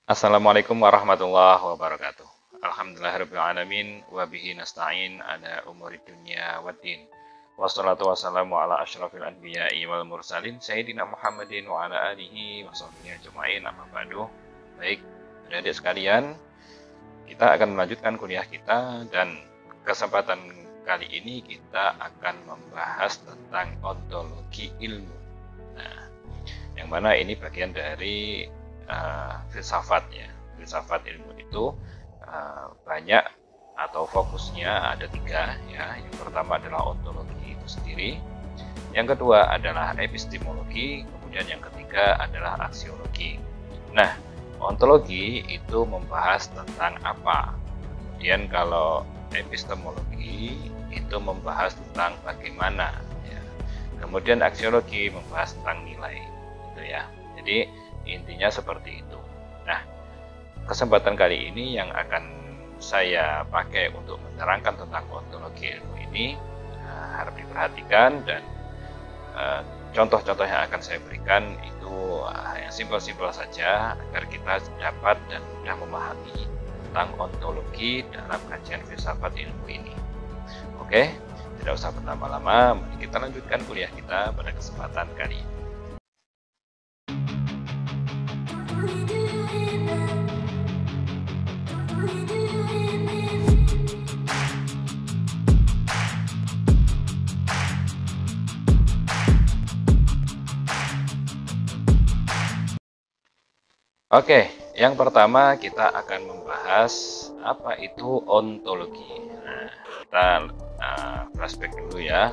Assalamualaikum warahmatullahi wabarakatuh. Alhamdulillahirabbil alamin wa bihi nasta'in ala umuri dunya waddin. Wassalatu wassalamu ala asyrafil anbiya'i wal mursalin sayyidina Muhammadin wa ala alihi wa sahbihi ajma'in amma ba'du. Baik, adik-adik sekalian, kita akan melanjutkan kuliah kita dan kesempatan kali ini kita akan membahas tentang ontologi ilmu. Nah, yang mana ini bagian dari filsafat ya. Filsafat ilmu itu banyak atau fokusnya ada tiga ya. Yang pertama adalah ontologi itu sendiri, yang kedua adalah epistemologi, kemudian yang ketiga adalah aksiologi. Nah, ontologi itu membahas tentang apa, kemudian kalau epistemologi itu membahas tentang bagaimana ya. Kemudian aksiologi membahas tentang nilai gitu ya. Jadi intinya seperti itu. Nah, kesempatan kali ini yang akan saya pakai untuk menerangkan tentang ontologi ilmu ini harap diperhatikan, dan contoh-contoh yang akan saya berikan itu yang simpel-simpel saja agar kita dapat dan mudah memahami tentang ontologi dalam kajian filsafat ilmu ini. Oke, tidak usah berlama-lama, mari kita lanjutkan kuliah kita pada kesempatan kali ini. Oke, yang pertama kita akan membahas apa itu ontologi. Nah, kita flashback dulu ya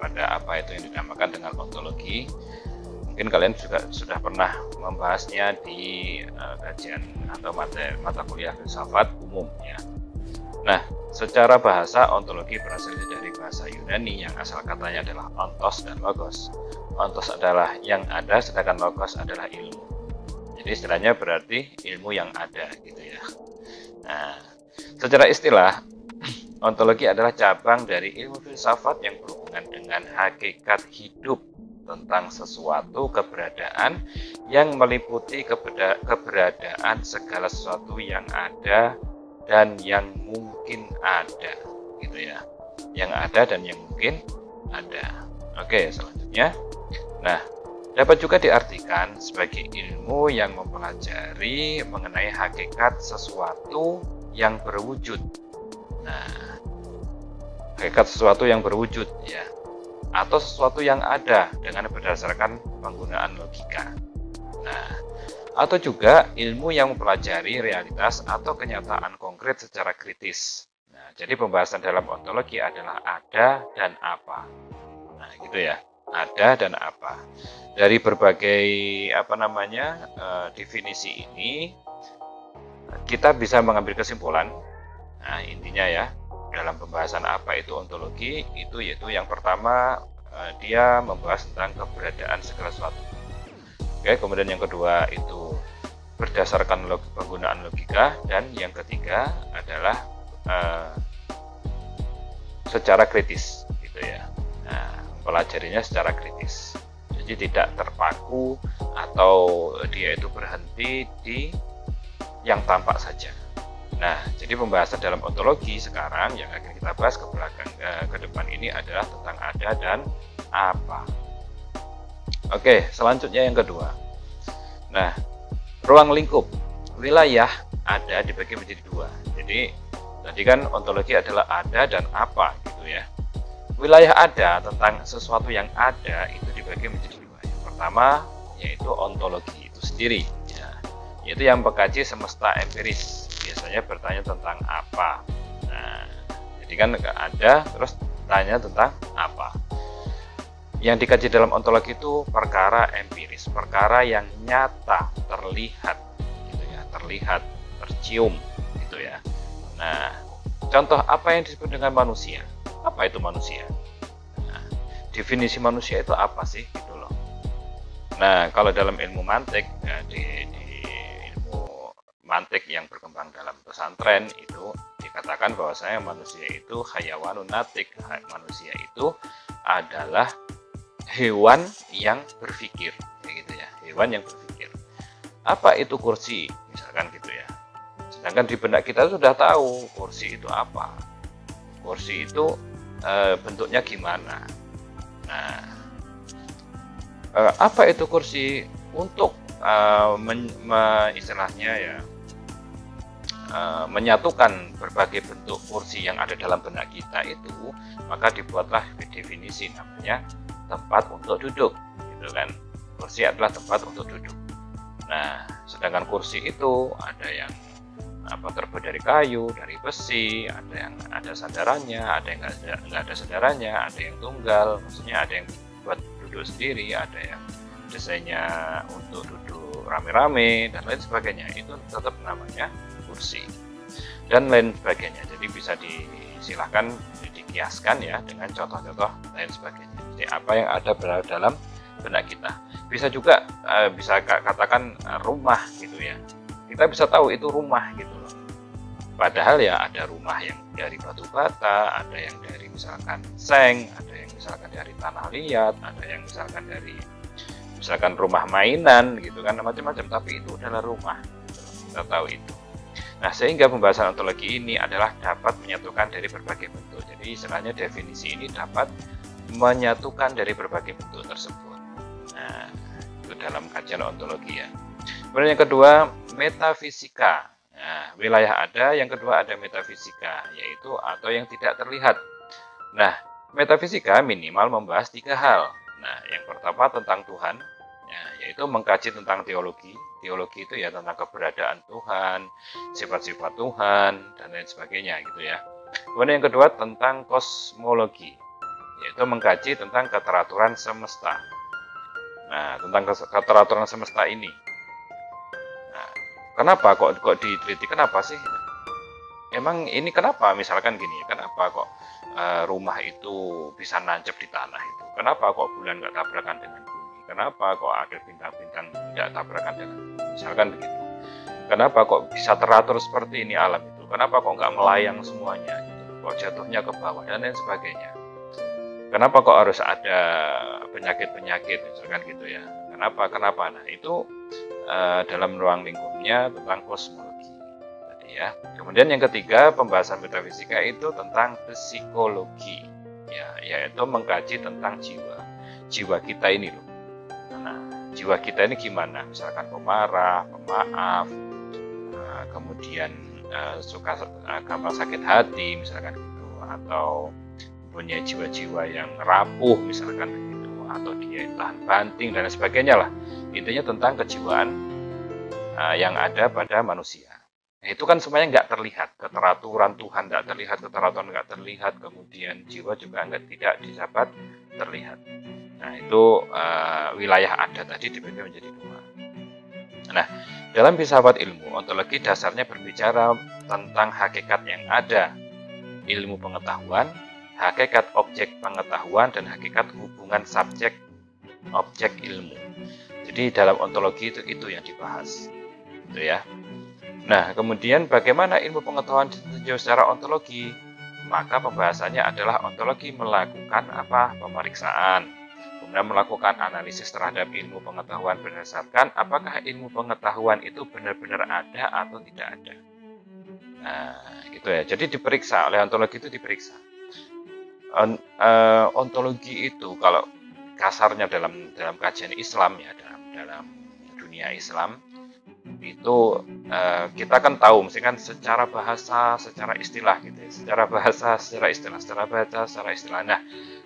pada apa itu yang dinamakan dengan ontologi. Mungkin kalian juga sudah pernah membahasnya di kajian atau mata kuliah filsafat umum ya. Nah, secara bahasa ontologi berasal dari bahasa Yunani yang asal katanya adalah ontos dan logos. Ontos adalah yang ada, sedangkan logos adalah ilmu. Jadi istilahnya berarti ilmu yang ada gitu ya. Nah, secara istilah ontologi adalah cabang dari ilmu filsafat yang berhubungan dengan hakikat hidup, tentang sesuatu keberadaan yang meliputi keberadaan segala sesuatu yang ada dan yang mungkin ada gitu ya. Yang ada dan yang mungkin ada. Oke, selanjutnya. Nah, dapat juga diartikan sebagai ilmu yang mempelajari mengenai hakikat sesuatu yang berwujud. Nah, hakikat sesuatu yang berwujud ya, atau sesuatu yang ada dengan berdasarkan penggunaan logika. Nah, atau juga ilmu yang mempelajari realitas atau kenyataan konkret secara kritis. Nah, jadi pembahasan dalam ontologi adalah ada dan apa. Nah, gitu ya. Ada dan apa. Dari berbagai definisi ini kita bisa mengambil kesimpulan. Nah, intinya ya, dalam pembahasan apa itu ontologi itu yaitu yang pertama dia membahas tentang keberadaan segala sesuatu. Oke, kemudian yang kedua itu berdasarkan penggunaan logika, dan yang ketiga adalah secara kritis gitu ya. Nah, mempelajarinya secara kritis. Jadi tidak terpaku atau dia itu berhenti di yang tampak saja. Nah, jadi pembahasan dalam ontologi sekarang yang akan kita bahas ke depan ini adalah tentang ada dan apa. Oke, selanjutnya yang kedua. Nah, ruang lingkup wilayah ada dibagi menjadi dua. Jadi tadi kan ontologi adalah ada dan apa gitu ya. Wilayah ada tentang sesuatu yang ada itu dibagi menjadi dua. Yang pertama yaitu ontologi itu sendiri ya, yaitu yang mengkaji semesta empiris, biasanya bertanya tentang apa. Nah, jadi kan ada terus tanya tentang apa. Yang dikaji dalam ontologi itu perkara empiris, perkara yang nyata, terlihat gitu ya, terlihat, tercium gitu ya. Nah, contoh apa yang disebut dengan manusia? Apa itu manusia? Nah, definisi manusia itu apa sih gitu loh. Nah, kalau dalam ilmu mantik ya, di ilmu mantik yang berkembang dalam pesantren itu dikatakan bahwasanya manusia itu hayawanun natik. Manusia itu adalah hewan yang berpikir, gitu ya, hewan yang berpikir. apa itu kursi, misalkan gitu ya. Sedangkan di benak kita sudah tahu kursi itu apa, kursi itu bentuknya gimana. Nah, apa itu kursi? Untuk istilahnya ya, menyatukan berbagai bentuk kursi yang ada dalam benak kita itu, maka dibuatlah definisi namanya tempat untuk duduk, gitu kan. Kursi adalah tempat untuk duduk. Nah, sedangkan kursi itu ada yang terbuat dari kayu, dari besi, ada yang ada sandarannya, ada yang nggak ada sandarannya, ada yang tunggal, maksudnya ada yang buat duduk sendiri, ada yang desainnya untuk duduk rame-rame dan lain sebagainya. Itu tetap namanya kursi dan lain sebagainya. Jadi bisa disilahkan dikiaskan ya dengan contoh-contoh lain sebagainya. Jadi apa yang ada berada dalam benak kita. Bisa juga bisa katakan rumah gitu ya. Kita bisa tahu itu rumah gitu loh. Padahal ya ada rumah yang dari batu bata, ada yang dari misalkan seng, ada yang misalkan dari tanah liat, ada yang misalkan rumah mainan gitu kan, macam-macam, tapi itu adalah rumah gitu. Kita tahu itu. Nah, sehingga pembahasan ontologi ini adalah dapat menyatukan dari berbagai bentuk. Jadi istilahnya definisi ini dapat menyatukan dari berbagai bentuk tersebut. Nah, itu dalam kajian ontologi ya. Kemudian yang kedua, metafisika. Nah, wilayah ada, yang kedua ada metafisika, yaitu atau yang tidak terlihat. Nah, metafisika minimal membahas 3 hal. Nah, yang pertama tentang Tuhan, ya, yaitu mengkaji tentang teologi. Teologi itu ya tentang keberadaan Tuhan, sifat-sifat Tuhan, dan lain sebagainya gitu ya. Kemudian yang kedua tentang kosmologi, yaitu mengkaji tentang keteraturan semesta. Nah, tentang keteraturan semesta ini. Nah, kenapa kok diteliti? Kenapa sih? Emang ini kenapa? Misalkan gini, kenapa kok rumah itu bisa nancep di tanah itu? Kenapa kok bulan nggak tabrakan dengan bumi? Kenapa kok ada bintang-bintang tidak tabrakan dengan bumi? Misalkan begitu. Kenapa kok bisa teratur seperti ini alam itu? Kenapa kok nggak melayang semuanya? Gitu? Kok jatuhnya ke bawah dan lain sebagainya? Kenapa kok harus ada penyakit-penyakit misalkan gitu ya? Kenapa? Nah, itu dalam ruang lingkupnya tentang kosmologi tadi ya. Kemudian yang ketiga, pembahasan metafisika itu tentang psikologi ya, yaitu mengkaji tentang jiwa kita ini loh. Nah, jiwa kita ini gimana? Misalkan pemarah, pemaaf, kemudian suka gampang sakit hati misalkan gitu, atau punya jiwa-jiwa yang rapuh misalkan begitu, atau dia tahan banting dan sebagainya lah. Intinya tentang kejiwaan yang ada pada manusia. Nah, itu kan semuanya nggak terlihat, keteraturan Tuhan nggak terlihat, keteraturan nggak terlihat, kemudian jiwa juga tidak didapat terlihat. Nah, itu wilayah ada tadi dibagi menjadi 2. Nah, dalam filsafat ilmu, ontologi dasarnya berbicara tentang hakikat yang ada, ilmu pengetahuan, hakikat objek pengetahuan, dan hakikat hubungan subjek objek ilmu. Jadi dalam ontologi itu yang dibahas, gitu ya. Nah, kemudian bagaimana ilmu pengetahuan ditinjau secara ontologi? Maka pembahasannya adalah ontologi melakukan pemeriksaan, kemudian melakukan analisis terhadap ilmu pengetahuan berdasarkan apakah ilmu pengetahuan itu benar-benar ada atau tidak ada. Nah, gitu ya. Jadi diperiksa oleh ontologi, itu diperiksa. Ontologi itu kalau kasarnya dalam kajian Islam ya, dalam dunia Islam itu kita kan tahu mesti kan secara bahasa, secara istilah gitu ya, secara bahasa, secara istilah, secara bahasa, secara istilah. Nah,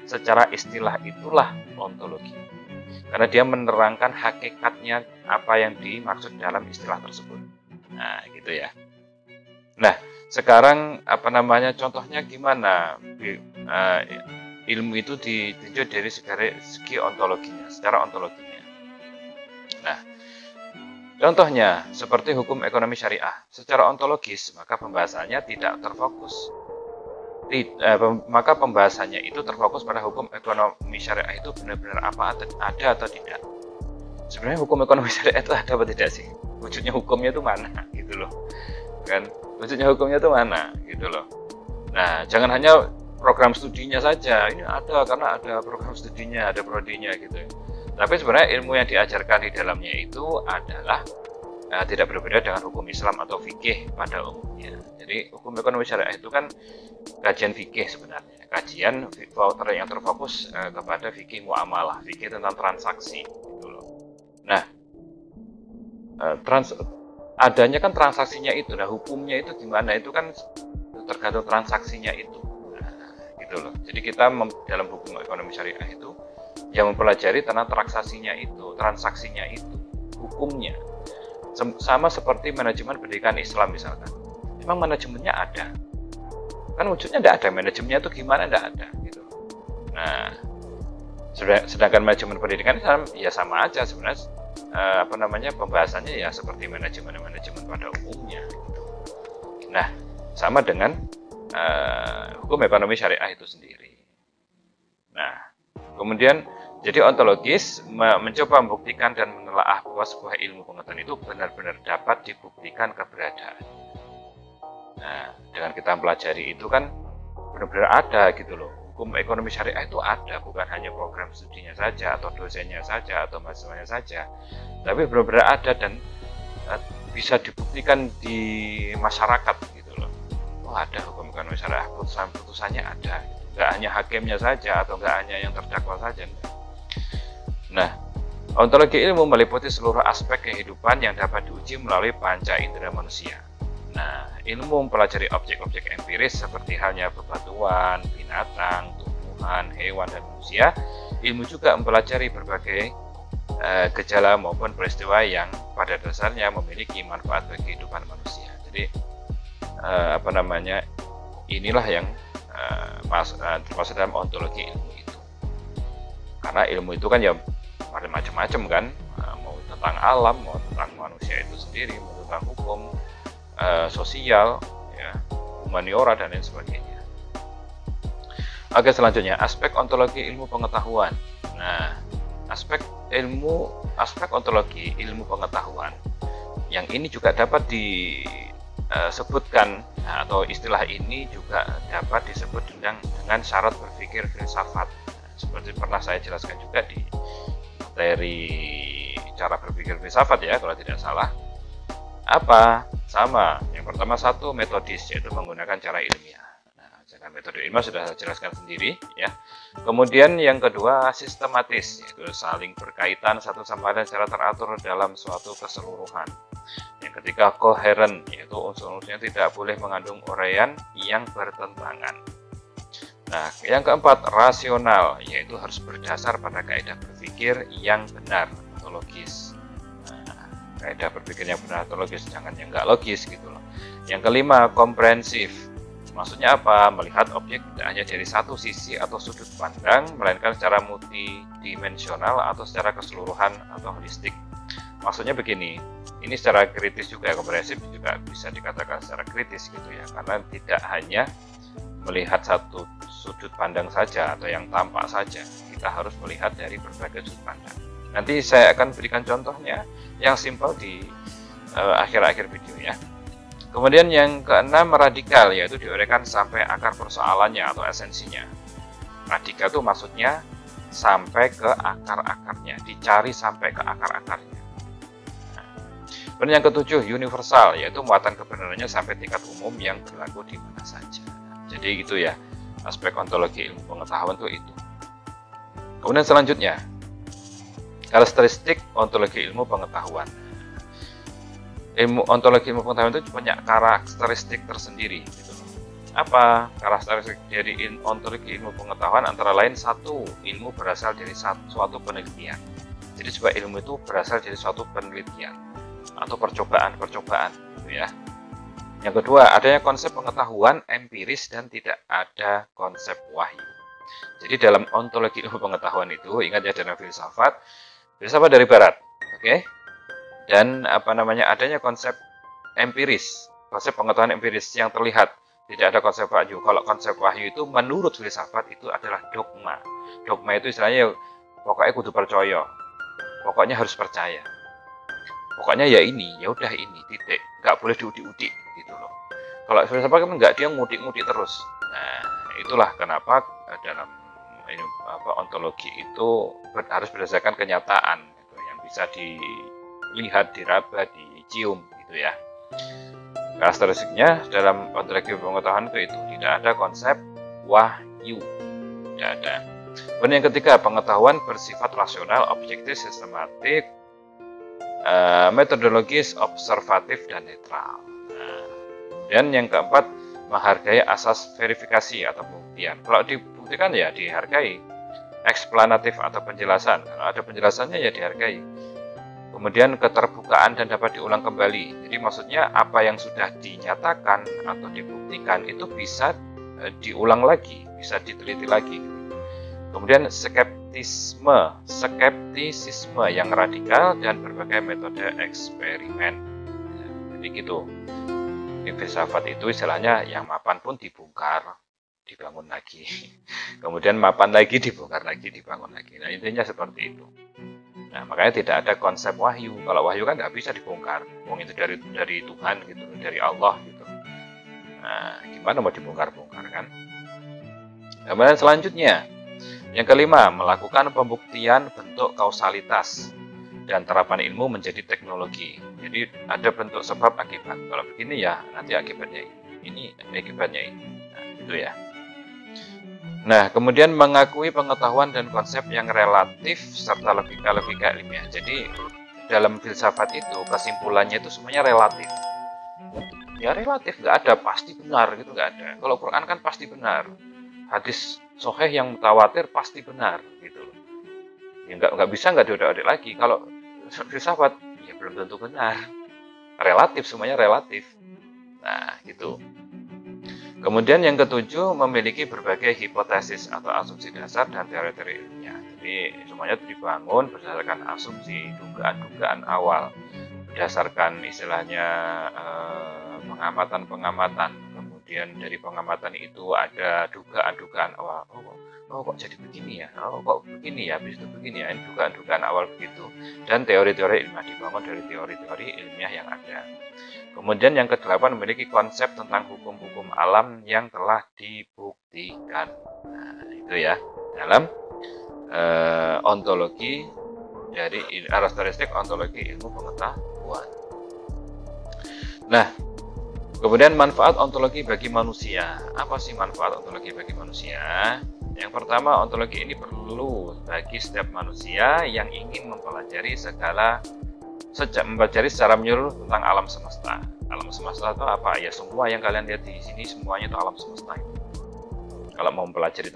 secara istilah itulah ontologi, karena dia menerangkan hakikatnya apa yang dimaksud dalam istilah tersebut. Nah, gitu ya. Nah, sekarang contohnya gimana ilmu itu ditinjau dari segi ontologinya, secara ontologinya. Nah, contohnya seperti hukum ekonomi syariah, secara ontologis maka pembahasannya tidak terfokus. Maka pembahasannya itu terfokus pada hukum ekonomi syariah itu benar-benar ada atau tidak. Sebenarnya hukum ekonomi syariah itu ada atau tidak sih? Wujudnya hukumnya itu mana gitu loh. Kan wujudnya hukumnya itu mana gitu loh. Nah, jangan hanya program studinya saja, ini ada karena ada program studinya, ada prodinya gitu. Tapi sebenarnya ilmu yang diajarkan di dalamnya itu adalah tidak berbeda dengan hukum Islam atau fikih pada umumnya. Jadi hukum ekonomi syariah itu kan kajian fikih sebenarnya, kajian yang terfokus kepada fikih muamalah, fikih tentang transaksi gitu loh. Nah, adanya kan transaksinya itu, nah hukumnya itu gimana, itu kan tergantung transaksinya itu, gitu loh. Jadi kita dalam hukum ekonomi syariah itu yang mempelajari tentang transaksinya itu, hukumnya. Sama seperti manajemen pendidikan Islam misalkan, memang manajemennya ada, kan wujudnya tidak ada, manajemennya itu gimana, tidak ada gitu. Nah, sedangkan manajemen pendidikan Islam ya sama aja sebenarnya, pembahasannya ya seperti manajemen pada umumnya gitu. Nah, sama dengan hukum ekonomi syariah itu sendiri. Nah, kemudian jadi ontologis mencoba membuktikan dan menelaah bahwa sebuah ilmu pengetahuan itu benar-benar dapat dibuktikan keberadaan. Nah, dengan kita mempelajari itu kan benar-benar ada gitu loh. Hukum ekonomi syariah itu ada, bukan hanya program studinya saja atau dosennya saja atau mahasiswanya saja, tapi benar-benar ada dan bisa dibuktikan di masyarakat gitu loh. Oh, ada hukum ekonomi syariah, putusannya ada. Nggak hanya hakimnya saja atau nggak hanya yang terdakwa saja. Nah, ontologi ilmu meliputi seluruh aspek kehidupan yang dapat diuji melalui panca indera manusia. Nah, ilmu mempelajari objek-objek empiris seperti halnya bebatuan, binatang, tumbuhan, hewan, dan manusia. Ilmu juga mempelajari berbagai gejala maupun peristiwa yang pada dasarnya memiliki manfaat bagi kehidupan manusia. Jadi, inilah yang termasuk dalam ontologi ilmu itu. Karena ilmu itu kan ya macam-macam kan, mau tentang alam, mau tentang manusia itu sendiri, mau tentang hukum, sosial, ya, humaniora dan lain sebagainya. Oke, selanjutnya aspek ontologi ilmu pengetahuan. Nah, aspek ontologi ilmu pengetahuan yang ini juga dapat disebutkan, atau istilah ini juga dapat disebut dengan syarat berpikir filsafat. Seperti pernah saya jelaskan juga di materi cara berpikir filsafat ya, kalau tidak salah. Apa? Sama. Yang pertama satu metodis, yaitu menggunakan cara ilmiah. Nah, cara metode ilmiah sudah saya jelaskan sendiri ya. Kemudian yang kedua sistematis, yaitu saling berkaitan satu sama lain secara teratur dalam suatu keseluruhan. Yang ketiga koheren, yaitu unsur-unsurnya tidak boleh mengandung uraian yang bertentangan. Nah, yang keempat rasional, yaitu harus berdasar pada kaidah berpikir yang benar atau logis. Nah, kaidah berpikir yang benar atau logis, jangan yang nggak logis gitu loh. Yang kelima komprehensif, maksudnya apa? Melihat objek tidak hanya dari satu sisi atau sudut pandang, melainkan secara multidimensional atau secara keseluruhan atau holistik. Maksudnya begini, ini secara kritis juga, komprehensif juga bisa dikatakan secara kritis gitu ya, karena tidak hanya melihat satu sudut pandang saja atau yang tampak saja, kita harus melihat dari berbagai sudut pandang. Nanti saya akan berikan contohnya yang simpel di akhir-akhir video ya. Kemudian yang keenam radikal, yaitu diuraikan sampai akar persoalannya atau esensinya. Radikal itu maksudnya sampai ke akar-akarnya, dicari sampai ke akar-akarnya. Kemudian yang ketujuh universal, yaitu muatan kebenarannya sampai tingkat umum yang berlaku di mana saja. Jadi gitu ya, aspek ontologi ilmu pengetahuan itu. Kemudian selanjutnya, karakteristik ontologi ilmu pengetahuan. Ontologi ilmu pengetahuan itu punya karakteristik tersendiri. Gitu. Apa karakteristik dari ontologi ilmu pengetahuan? Antara lain satu, ilmu berasal dari suatu penelitian. Jadi sebuah ilmu itu berasal dari suatu penelitian atau percobaan-percobaan, gitu ya. Yang kedua, adanya konsep pengetahuan empiris dan tidak ada konsep wahyu. Jadi dalam ontologi ilmu pengetahuan itu, ingat ya, dalam filsafat dari barat, oke? Dan adanya konsep empiris, konsep pengetahuan empiris yang terlihat, tidak ada konsep wahyu. Kalau konsep wahyu itu menurut filsafat itu adalah dogma. Dogma itu istilahnya pokoknya kudu percaya, pokoknya harus percaya. Pokoknya ya ini, ya udah ini, titik. Nggak boleh diudik-udik gitu loh. Kalau filsafat kan nggak, dia ngudik-ngudik terus. Nah, itulah kenapa dalam ontologi itu harus berdasarkan kenyataan gitu, yang bisa dilihat, diraba, dicium gitu ya. Karakteristiknya dalam ontologi pengetahuan itu tidak ada konsep wahyu, tidak ada. Kemudian yang ketiga, pengetahuan bersifat rasional, objektif, sistematik, metodologis, observatif, dan netral. Dan yang keempat, menghargai asas verifikasi atau pembuktian. Kalau dibuktikan ya dihargai. Eksplanatif atau penjelasan, kalau ada penjelasannya ya dihargai. Kemudian keterbukaan dan dapat diulang kembali. Jadi maksudnya apa yang sudah dinyatakan atau dibuktikan itu bisa diulang lagi, bisa diteliti lagi. Kemudian skeptisisme yang radikal dan berbagai metode eksperimen. Jadi gitu. Di filsafat itu istilahnya yang mapan pun dibongkar, dibangun lagi. Kemudian mapan lagi, dibongkar lagi, dibangun lagi. Nah intinya seperti itu. Nah makanya tidak ada konsep wahyu. Kalau wahyu kan nggak bisa dibongkar. Wong itu dari Tuhan gitu, dari Allah gitu. Nah gimana mau dibongkar-bongkar kan? Kemudian selanjutnya, yang kelima, melakukan pembuktian bentuk kausalitas dan terapan ilmu menjadi teknologi. Jadi ada bentuk sebab akibat. Kalau begini ya nanti akibatnya ini akibatnya ini. Nah, itu ya. Nah, kemudian mengakui pengetahuan dan konsep yang relatif serta logika-logika ilmiah. Jadi dalam filsafat itu kesimpulannya itu semuanya relatif. Ya relatif, nggak ada pasti benar gitu, nggak ada. Kalau Quran kan pasti benar. Hadis sahih yang mutawatir pasti benar gitu loh. Ya nggak bisa nggak diodak-odak lagi. Kalau filsafat ya belum tentu benar. Relatif, semuanya relatif. Nah, gitu. Kemudian yang ketujuh, memiliki berbagai hipotesis atau asumsi dasar dan teori-teori ilmiah. Jadi semuanya dibangun berdasarkan asumsi, dugaan-dugaan awal, berdasarkan istilahnya pengamatan-pengamatan. Kemudian dari pengamatan itu ada dugaan-dugaan awal. Oh kok jadi begini ya? Oh kok begini ya? Habis itu begini ya? Dugaan-dugaan awal begitu. Dan teori-teori ilmiah dibangun dari teori-teori ilmiah yang ada. Kemudian yang kedelapan, memiliki konsep tentang hukum-hukum alam yang telah dibuktikan. Nah, itu ya dalam ontologi dari karakteristik ontologi ilmu pengetahuan. Nah, kemudian manfaat ontologi bagi manusia. Apa sih manfaat ontologi bagi manusia? Yang pertama, ontologi ini perlu bagi setiap manusia yang ingin mempelajari secara menyeluruh tentang alam semesta. Alam semesta itu apa? Ya semua yang kalian lihat di sini semuanya itu alam semesta itu. Kalau mau mempelajari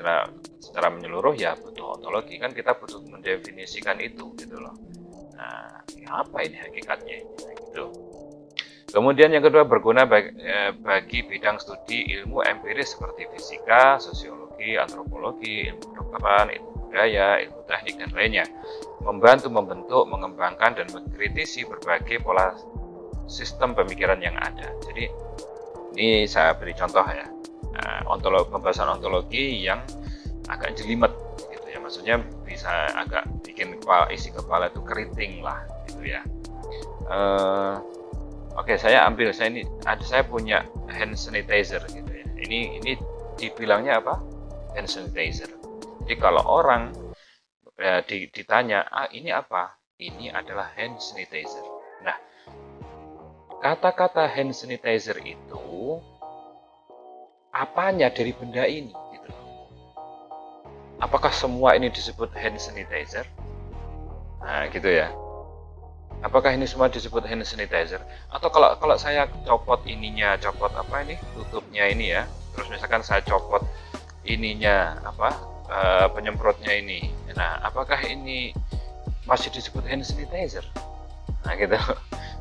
secara menyeluruh ya butuh ontologi, kan kita butuh mendefinisikan itu gitu loh. Nah, apa ini hakikatnya gitu. Kemudian yang kedua, berguna bagi bidang studi ilmu empiris seperti fisika, sosiologi, antropologi, ilmu kedokteran, ilmu budaya, ilmu teknik, dan lainnya. Membantu membentuk, mengembangkan, dan mengkritisi berbagai pola sistem pemikiran yang ada. Jadi ini saya beri contoh ya, pembahasan ontologi yang agak jelimet gitu ya, maksudnya bisa agak bikin isi kepala itu keriting lah gitu ya. Oke, saya punya hand sanitizer gitu ya. Ini dibilangnya apa? Hand sanitizer. Jadi kalau orang ditanya, ini apa? Ini adalah hand sanitizer. Nah, kata-kata hand sanitizer itu apanya dari benda ini? Gitu. Apakah semua ini disebut hand sanitizer? Nah, gitu ya. Apakah ini semua disebut hand sanitizer? Atau kalau saya copot tutupnya ini ya, terus misalkan saya copot ininya penyemprotnya ini, nah apakah ini masih disebut hand sanitizer? Nah gitu.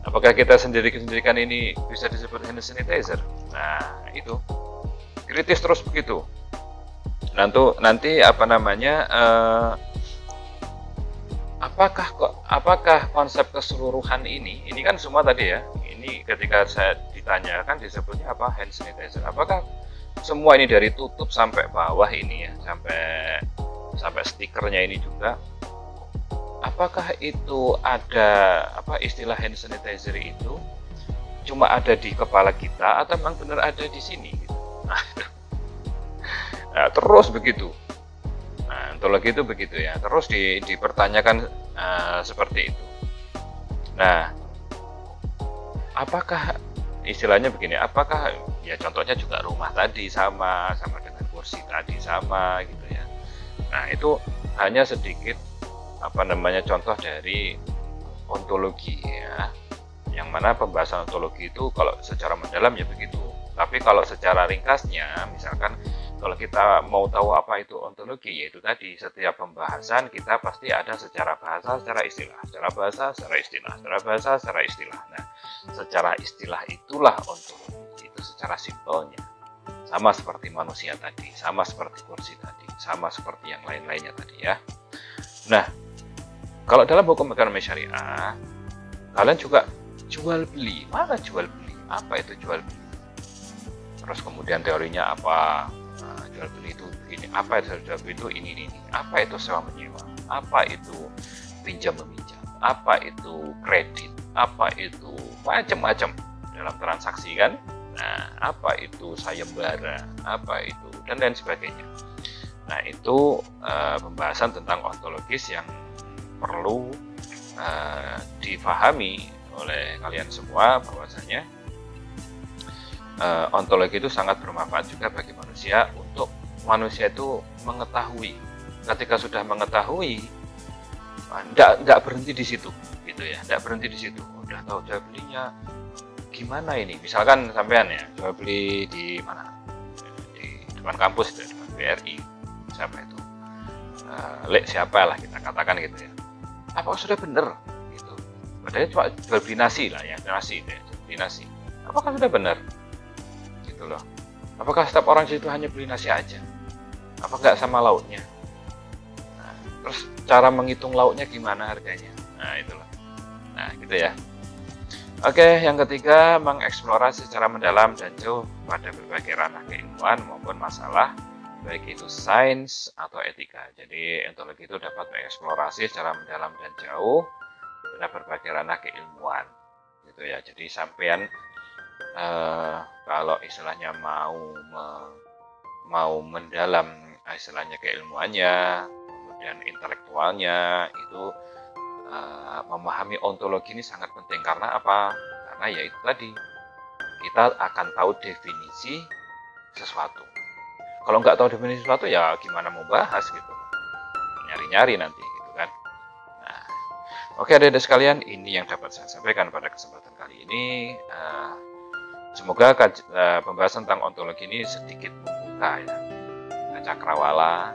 Apakah kita sendirikan ini bisa disebut hand sanitizer? Nah itu kritis terus begitu. Nanti apakah konsep keseluruhan ini kan semua tadi ya, ini ketika saya ditanyakan disebutnya apa hand sanitizer, apakah semua ini dari tutup sampai bawah ini ya, sampai stikernya ini juga, apakah itu ada istilah hand sanitizer itu cuma ada di kepala kita atau memang benar ada di sini gitu. Nah, terus begitu. Ontologi itu begitu ya, terus dipertanyakan seperti itu. Nah, apakah istilahnya begini, apakah ya contohnya juga rumah tadi sama dengan kursi tadi sama gitu ya. Nah, itu hanya sedikit contoh dari ontologi ya. Yang mana pembahasan ontologi itu kalau secara mendalam ya begitu. Tapi kalau secara ringkasnya, misalkan kalau kita mau tahu apa itu ontologi, yaitu tadi setiap pembahasan kita pasti ada secara bahasa, secara istilah, secara bahasa, secara istilah, secara bahasa, secara istilah. Nah, secara istilah itulah ontologi, itu secara simpelnya. Sama seperti manusia tadi, sama seperti kursi tadi, sama seperti yang lain-lainnya tadi ya. Nah, kalau dalam hukum ekonomi syariah, kalian juga jual beli. Mana jual beli? Apa itu jual beli? Terus kemudian teorinya apa? Nah, jual beli itu ini. Apa itu jual beli itu ini. Apa itu sewa menyewa? Apa itu pinjam meminjam? Apa itu kredit? Apa itu macam-macam dalam transaksi kan? Nah, apa itu sayembara? Apa itu dan lain sebagainya. Nah, itu pembahasan tentang ontologis yang perlu difahami oleh kalian semua bahwasanya ontologi itu sangat bermanfaat juga bagi manusia untuk manusia itu mengetahui. Ketika sudah mengetahui, tidak berhenti di situ, gitu ya, tidak berhenti di situ. Udah tahu jual belinya gimana ini? Misalkan sampean ya jual beli di mana? Di depan kampus, di depan BRI, siapa itu? Siapa lah kita katakan gitu ya. Apakah sudah benar? Padahal cuma jual beli nasi lah ya, nasi, jual beli nasi. Apakah sudah benar? Gitu loh. Apakah setiap orang situ hanya beli nasi aja? Apa enggak sama lauknya? Nah, terus cara menghitung lauknya gimana harganya? Nah, itulah. Nah, gitu ya. Oke, yang ketiga, mengeksplorasi secara mendalam dan jauh pada berbagai ranah keilmuan maupun masalah, baik itu sains atau etika. Jadi, ontologi itu dapat mengeksplorasi secara mendalam dan jauh pada berbagai ranah keilmuan gitu ya. Jadi sampean kalau istilahnya mau mendalam istilahnya keilmuannya, kemudian intelektualnya itu memahami ontologi ini sangat penting. Karena apa? Karena ya itu tadi, kita akan tahu definisi sesuatu. Kalau nggak tahu definisi sesuatu ya gimana mau bahas gitu, nyari-nyari nanti gitu kan. Oke adik-adik sekalian, ini yang dapat saya sampaikan pada kesempatan kali ini. Semoga pembahasan tentang ontologi ini sedikit membuka ya cakrawala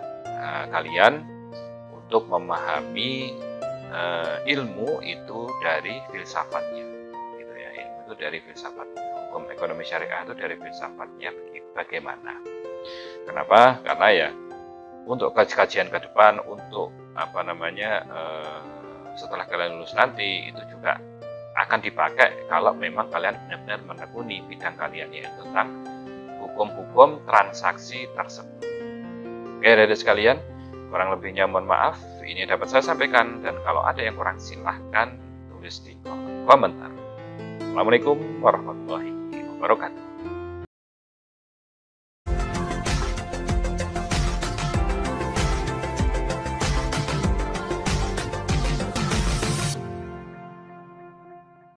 kalian untuk memahami ilmu itu dari filsafatnya, gitu ya. Ilmu itu dari filsafatnya. Hukum ekonomi syariah itu dari filsafatnya bagaimana. Kenapa? Karena ya untuk kajian ke depan, untuk setelah kalian lulus nanti itu juga akan dipakai kalau memang kalian benar-benar menekuni bidang kalian, yaitu tentang hukum-hukum transaksi tersebut. Oke adik-adik sekalian, kurang lebihnya mohon maaf, ini dapat saya sampaikan, dan kalau ada yang kurang silahkan tulis di kolom komentar. Assalamualaikum warahmatullahi wabarakatuh.